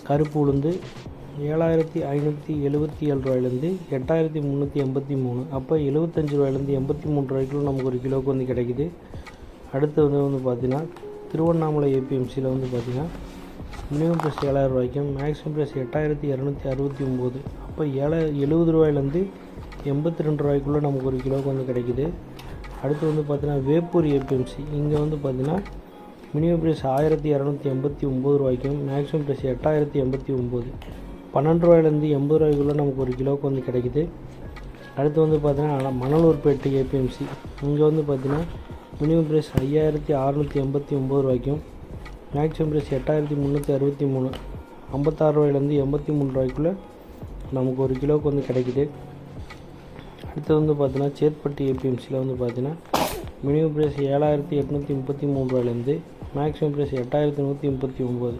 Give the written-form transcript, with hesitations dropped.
கருப்பு உளுந்து 7,577 ரூபாயிலேருந்து 8,383. அப்போ 75 ரூபாயிலேருந்து 83 ரூபாய்க்குள்ள நமக்கு ஒரு கிலோவுக்கு வந்து கிடைக்குது. அடுத்து வந்து பார்த்திங்கன்னா திருவண்ணாமலை ஏபிஎம்சியில் வந்து பார்த்திங்கன்னா மினிமம் ப்ரைஸ் 7,000 ரூபாய்க்கும் மேக்ஸிமம் ப்ரைஸ் 8,269. அப்போ 70 ரூபாயிலேருந்து 82 ரூபாய்க்குள்ளே நமக்கு ஒரு கிலோவுக்கு வந்து கிடைக்குது. அடுத்து வந்து பார்த்திங்கன்னா வேப்பூர் ஏபிஎம்சி, இங்கே வந்து பார்த்திங்கன்னா மினிமம் ப்ரைஸ் 1,289 ரூபாய்க்கும் மேக்ஸிமம் ப்ரைஸ் 8,089. 12 ரூபாயிலேருந்து 80 ரூபாய்க்குள்ளே நமக்கு ஒரு கிலோவுக்கு வந்து கிடைக்குது. அடுத்து வந்து பார்த்திங்கன்னா மணலூர்பேட்டை ஏபிஎம்சி, இங்கே வந்து பார்த்திங்கன்னா மினிமம் ப்ரைஸ் 5,689 ரூபாய்க்கும் மேக்ஸிமம் ப்ரைஸ் 8,363. 56 ரூபாயிலேருந்து 83 ரூபாய்க்குள்ளே நமக்கு ஒரு கிலோவுக்கு வந்து கிடைக்குது. அடுத்து வந்து பார்த்திங்கன்னா சேத்பட்டு ஏபிஎம்சியில் வந்து பார்த்திங்கன்னா மினிமம் ப்ரைஸ் 7,833 ரூபாயிலேருந்து மேக்ஸிமம் ப்ரைஸ் 8,139.